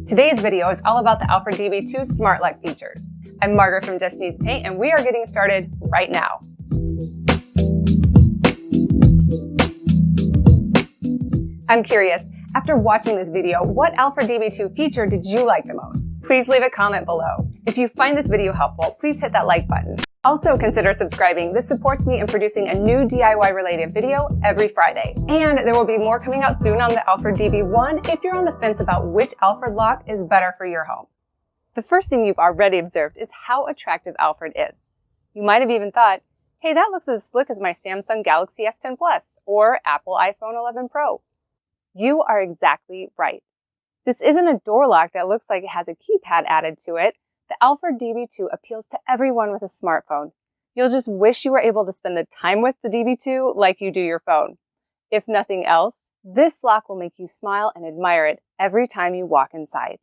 Today's video is all about the Alfred DB2 Smart Lock features. I'm Margaret from Just Needs Paint, and we are getting started right now. I'm curious, after watching this video, what Alfred DB2 feature did you like the most? Please leave a comment below. If you find this video helpful, please hit that like button. Also consider subscribing. This supports me in producing a new DIY related video every Friday. And there will be more coming out soon on the Alfred DB1 if you're on the fence about which Alfred lock is better for your home. The first thing you've already observed is how attractive Alfred is. You might have even thought, hey, that looks as slick as my Samsung Galaxy S10 Plus or Apple iPhone 11 Pro. You are exactly right. This isn't a door lock that looks like it has a keypad added to it. The Alfred DB2 appeals to everyone with a smartphone. You'll just wish you were able to spend the time with the DB2 like you do your phone. If nothing else, this lock will make you smile and admire it every time you walk inside.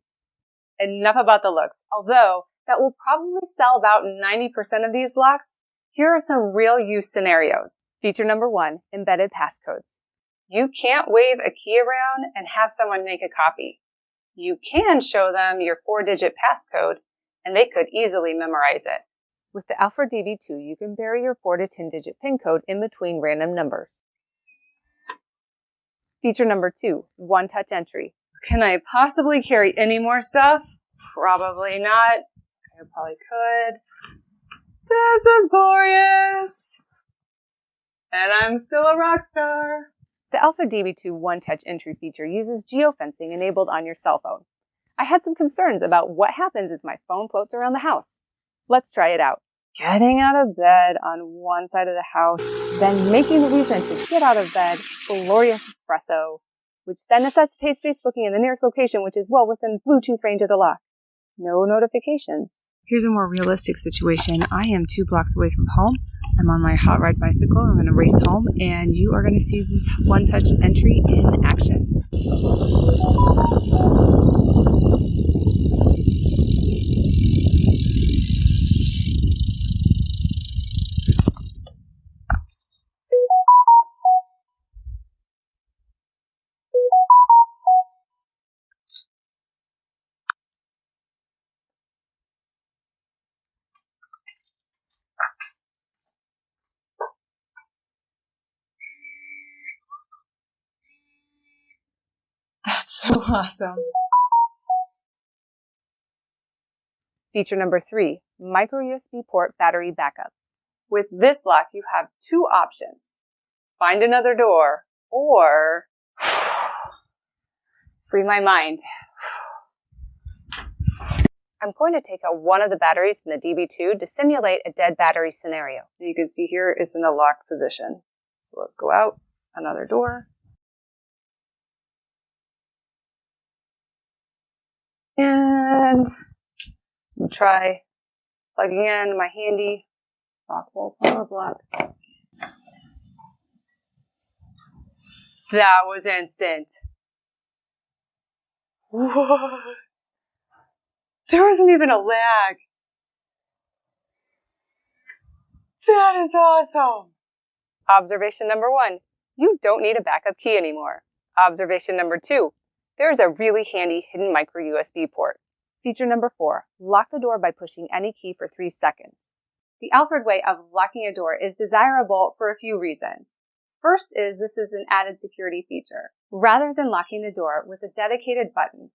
Enough about the looks. Although that will probably sell about 90% of these locks, here are some real use scenarios. Feature number 1, embedded passcodes. You can't wave a key around and have someone make a copy. You can show them your 4-digit passcode, and they could easily memorize it. With the Alfred DB2, you can bury your 4 to 10-digit PIN code in between random numbers. Feature number 2, one-touch entry. Can I possibly carry any more stuff? Probably not. I probably could. This is glorious! And I'm still a rock star. The Alfred DB2 one-touch entry feature uses geofencing enabled on your cell phone. I had some concerns about what happens as my phone floats around the house. Let's try it out. Getting out of bed on one side of the house, then making the reason to get out of bed, glorious espresso, which then necessitates Facebooking in the nearest location, which is well within Bluetooth range of the lock. No notifications. Here's a more realistic situation. I am 2 blocks away from home. I'm on my hot ride bicycle. I'm going to race home, and you are going to see this one-touch entry in action. That's so awesome. Feature number 3, micro USB port battery backup. With this lock, you have 2 options. Find another door or free my mind. I'm going to take out one of the batteries in the DB2 to simulate a dead battery scenario. You can see here it's in the locked position. So let's go out, another door. And we'll try plugging in my handy Rockwell power block. That was instant. Whoa. There wasn't even a lag. That is awesome. Observation number 1, you don't need a backup key anymore. Observation number 2, there is a really handy hidden micro USB port. Feature number 4, lock the door by pushing any key for 3 seconds. The Alfred way of locking a door is desirable for a few reasons. First is this is an added security feature. Rather than locking the door with a dedicated button,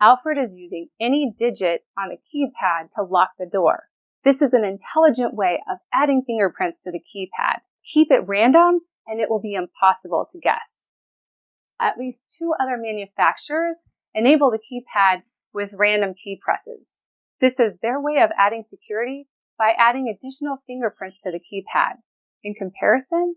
Alfred is using any digit on the keypad to lock the door. This is an intelligent way of adding fingerprints to the keypad. Keep it random and it will be impossible to guess. At least 2 other manufacturers enable the keypad with random key presses. This is their way of adding security by adding additional fingerprints to the keypad. In comparison,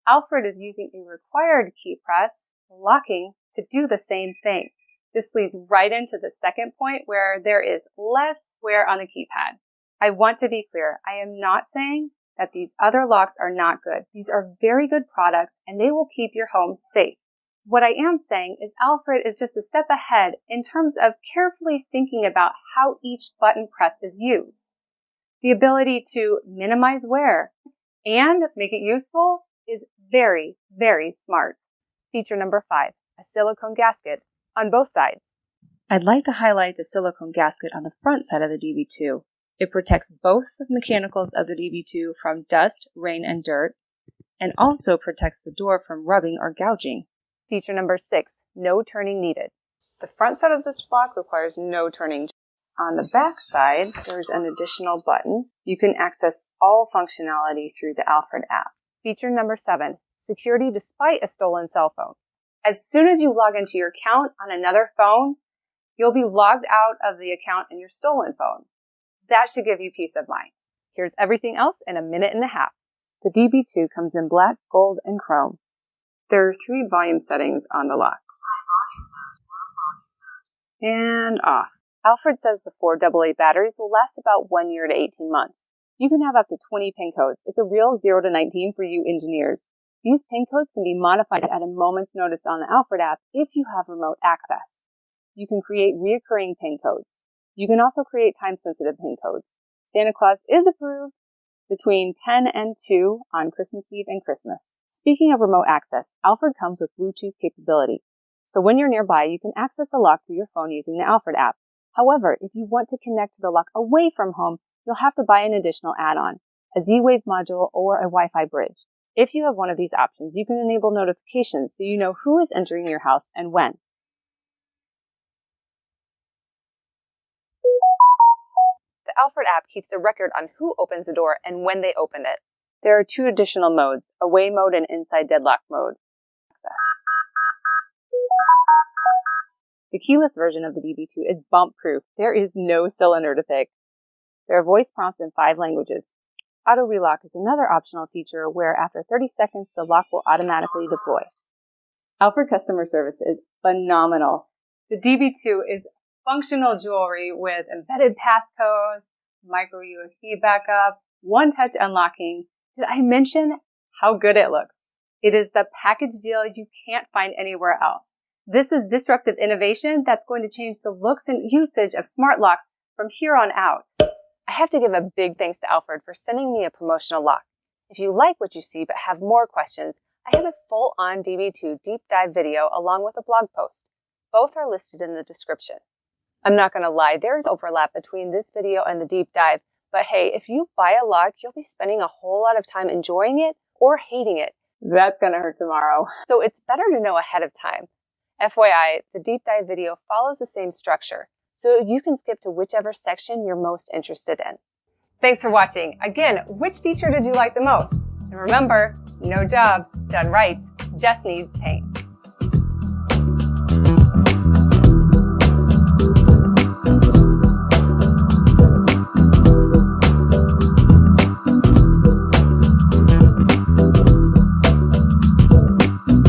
Alfred is using a required key press, locking, to do the same thing. This leads right into the second point where there is less wear on the keypad. I want to be clear, I am not saying that these other locks are not good. These are very good products and they will keep your home safe. What I am saying is Alfred is just a step ahead in terms of carefully thinking about how each button press is used. The ability to minimize wear and make it useful is very, very smart. Feature number 5, a silicone gasket on both sides. I'd like to highlight the silicone gasket on the front side of the DB2. It protects both the mechanicals of the DB2 from dust, rain, and dirt, and also protects the door from rubbing or gouging. Feature number 6, no turning needed. The front side of this block requires no turning. On the back side, there's an additional button. You can access all functionality through the Alfred app. Feature number 7, security despite a stolen cell phone. As soon as you log into your account on another phone, you'll be logged out of the account in your stolen phone. That should give you peace of mind. Here's everything else in a minute and a half. The DB2 comes in black, gold, and chrome. There are 3 volume settings on the lock. And off. Alfred says the 4 AA batteries will last about 1 year to 18 months. You can have up to 20 pin codes. It's a real 0 to 19 for you engineers. These pin codes can be modified at a moment's notice on the Alfred app if you have remote access. You can create reoccurring pin codes. You can also create time-sensitive pin codes. Santa Claus is approved between 10 and 2 on Christmas Eve and Christmas. Speaking of remote access, Alfred comes with Bluetooth capability. So when you're nearby, you can access the lock through your phone using the Alfred app. However, if you want to connect to the lock away from home, you'll have to buy an additional add-on, a Z-Wave module or a Wi-Fi bridge. If you have one of these options, you can enable notifications so you know who is entering your house and when. The Alfred app keeps a record on who opens the door and when they open it. There are 2 additional modes, away mode and inside deadlock mode. Access. The keyless version of the DB2 is bump-proof. There is no cylinder to pick. There are voice prompts in 5 languages. Auto relock is another optional feature where after 30 seconds, the lock will automatically deploy. Alfred customer service is phenomenal. The DB2 is functional jewelry with embedded passcodes, micro USB backup, one-touch unlocking. Did I mention how good it looks? It is the package deal you can't find anywhere else. This is disruptive innovation that's going to change the looks and usage of smart locks from here on out. I have to give a big thanks to Alfred for sending me a promotional lock. If you like what you see but have more questions, I have a full-on DB2 deep dive video along with a blog post. Both are listed in the description. I'm not going to lie, there's overlap between this video and the deep dive, but hey, if you buy a lock, you'll be spending a whole lot of time enjoying it or hating it. That's going to hurt tomorrow. So it's better to know ahead of time. FYI, the deep dive video follows the same structure, so you can skip to whichever section you're most interested in. Thanks for watching. Again, which feature did you like the most? And remember, no job done right just needs paint.